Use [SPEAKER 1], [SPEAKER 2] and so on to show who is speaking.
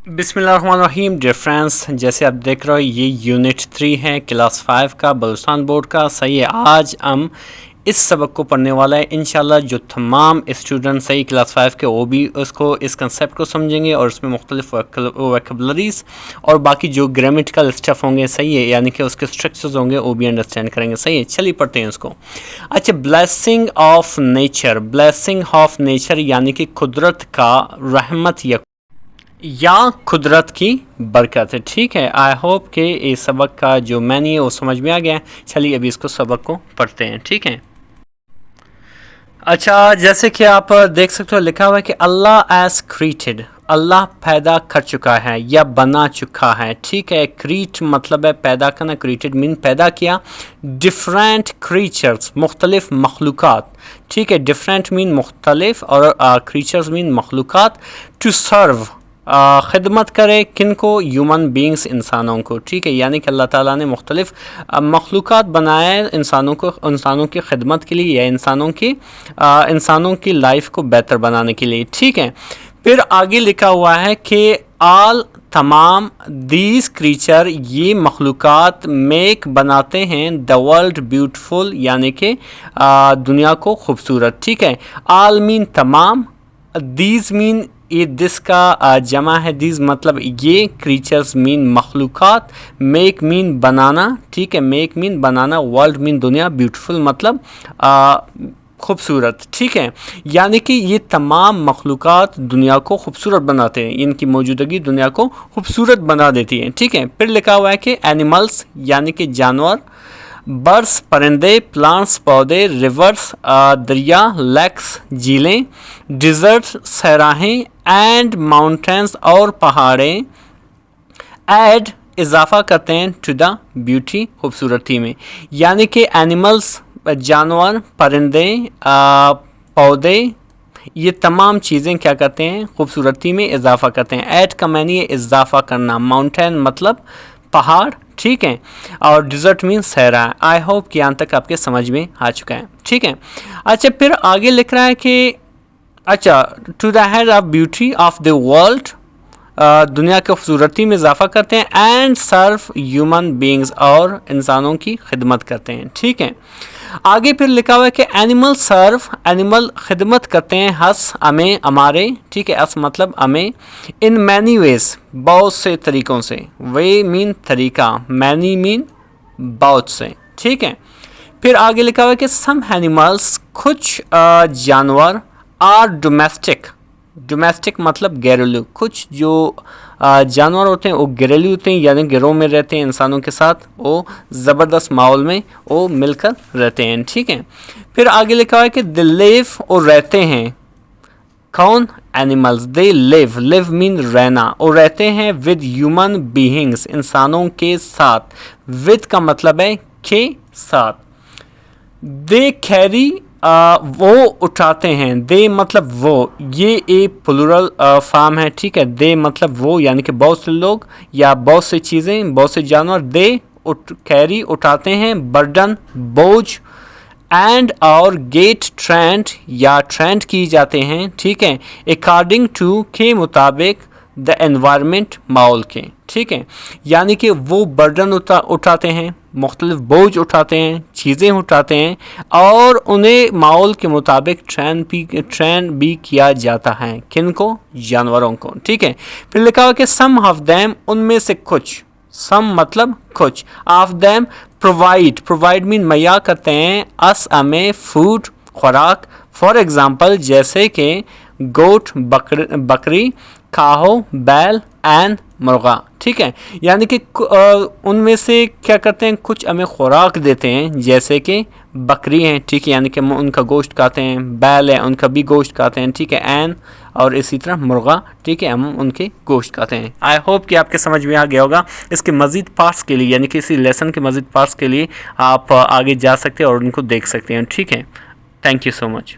[SPEAKER 1] बिस्मिल्लाहिर्रहमानिर्रहीम dear friends, जैसे आप देख रहे हो ये यूनिट 3 है क्लास 5 का बलूचिस्तान बोर्ड का। सही है, आज हम इस सबक को पढ़ने वाला है इंशाल्लाह। जो तमाम स्टूडेंट सही क्लास 5 के वो भी उसको इस कंसेप्ट को समझेंगे और उसमें मुख्तलिफ वोकैबुलरीज और बाकी जो ग्रामेटिकल स्टफ़ होंगे, सही है, यानी कि उसके स्ट्रक्चर्स होंगे वो भी अंडरस्टैंड करेंगे। सही है, चलिए पढ़ते हैं उसको। अच्छा, blessing of nature, blessing of nature यानी कि कुदरत का रहमत या कुदरत की बरकत है। ठीक है, आई होप कि इस सबक का जो मैनी है वो समझ में आ गया। चलिए अभी इसको सबक को पढ़ते हैं। ठीक है, अच्छा, जैसे कि आप देख सकते हो लिखा हुआ है कि अल्लाह एज क्रिएटेड, अल्लाह पैदा कर चुका है या बना चुका है। ठीक है, क्रिएट मतलब है पैदा करना, क्रिएटेड मीन पैदा किया। डिफरेंट क्रीचर्स मुख्तलिफ मखलूक़ात। ठीक है, डिफरेंट मीन मुख्तलिफ और क्रीचर्स मीन मखलूक़ात। टू सर्व खिदमत करे किनको, ह्यूमन बींग्स इंसानों को। ठीक है, यानी कि अल्लाह ताला ने मुख्तलिफ मखलूक़ात बनाए इंसानों की खिदमत के लिए या इंसानों की लाइफ को बेहतर बनाने के लिए। ठीक है, फिर आगे लिखा हुआ है कि आल तमाम दीज क्रीचर ये मखलूक़ात मेक बनाते हैं द वर्ल्ड ब्यूटीफुल, यानी कि दुनिया को खूबसूरत। ठीक है, आल मीन तमाम, दीज मीन ये दिस का जमा है, दीज मतलब ये, क्रीचर्स मीन मखलूक़ात, मेक मीन बनाना। ठीक है, मेक मीन बनाना, वर्ल्ड मीन दुनिया, ब्यूटीफुल मतलब खूबसूरत। ठीक है, यानी कि ये तमाम मखलूक़ात दुनिया को खूबसूरत बनाते हैं, इनकी मौजूदगी दुनिया को खूबसूरत बना देती है। ठीक है, फिर लिखा हुआ है कि एनिमल्स यानी कि जानवर, बर्ड्स परिंदे, प्लांट्स पौधे, रिवर्स दरिया, लेक्स झीलें, डिज़र्ट सहराहें, एंड माउंटेन्स और पहाड़ें, ऐड इजाफा करते हैं टू द ब्यूटी खूबसूरती में। यानी कि एनिमल्स जानवर, परिंदे, पौधे, ये तमाम चीज़ें क्या करते हैं, खूबसूरती में इजाफा करते हैं। ऐड का मानी है इजाफा करना, माउंटेन मतलब पहाड़। ठीक है, और डिज़र्ट मीन सहरा। आई होप कि यहाँ तक आपके समझ में आ चुका है। ठीक है, अच्छा, फिर आगे लिख रहा है कि अच्छा, to the head of beauty of the world, दुनिया की खूबसूरती में इजाफा करते हैं। एंड सर्व ह्यूमन बींग्स और इंसानों की खिदमत करते हैं। ठीक है, आगे फिर लिखा हुआ है कि एनिमल सर्व, एनिमल खिदमत करते हैं, हस हमें हमारे। ठीक है, हस मतलब हमें, इन मैनी वेज बहुत से तरीक़ों से, वे मीन तरीक़ा, मैनी मीन बहुत से। ठीक है, फिर आगे लिखा हुआ है कि सम एनिमल्स कुछ जानवर आर डोमेस्टिक, डोमेस्टिक मतलब घरेलू, कुछ जो जानवर होते हैं वो घरेलू होते हैं, यानी घरों में रहते हैं इंसानों के साथ, वो ज़बरदस्त माहौल में वो मिलकर रहते हैं। ठीक है, फिर आगे लिखा हुआ है कि दे लिव, और रहते हैं, कौन, animals, they live, live mean रहना, और रहते हैं विद ह्यूमन बीइंग्स इंसानों के साथ। विद का मतलब है के साथ। दे कैरी वो उठाते हैं, दे मतलब वो, ये एक प्लूरल फॉर्म है। ठीक है, दे मतलब वो यानी कि बहुत से लोग या बहुत से चीज़ें, बहुत से जानवर। दे कैरी उठाते हैं, बर्डन बोझ, एंड और गेट ट्रेंड या ट्रेंड की जाते हैं। ठीक है, अकॉर्डिंग टू के मुताबिक, द एनवायरनमेंट माहौल के। ठीक है, यानी कि वो बर्डन उठाते हैं, मुख्तलिफ बोझ उठाते हैं, चीज़ें उठाते हैं, और उन्हें माहौल के मुताबिक ट्रेन भी किया जाता है। किनको, जानवरों को। ठीक है, फिर लिखा हुआ कि सम ऑफ देम, उनमें से कुछ, सम मतलब कुछ, of them provide, provide mean मुहैया करते हैं, अस हमें, फूड खुराक। फॉर एग्ज़ाम्पल जैसे कि गोट बकरी, काहो बैल, एंड मुर्गा। ठीक है, यानी कि उनमें से क्या करते हैं, कुछ हमें खुराक देते हैं, जैसे कि बकरी हैं। ठीक है, यानी कि उनका गोश्त खाते हैं, बैल है उनका भी गोश्त खाते हैं। ठीक है, एन और इसी तरह मुर्गा। ठीक है, हम उनके गोश्त खाते हैं। आई होप कि आपके समझ में आ गया होगा। इसके मज़ीद पार्ट्स के लिए यानी कि इसी लेसन के मज़ीद पार्ट्स के लिए आप आगे जा सकते हैं और उनको देख सकते हैं। ठीक है, थैंक यू सो मच।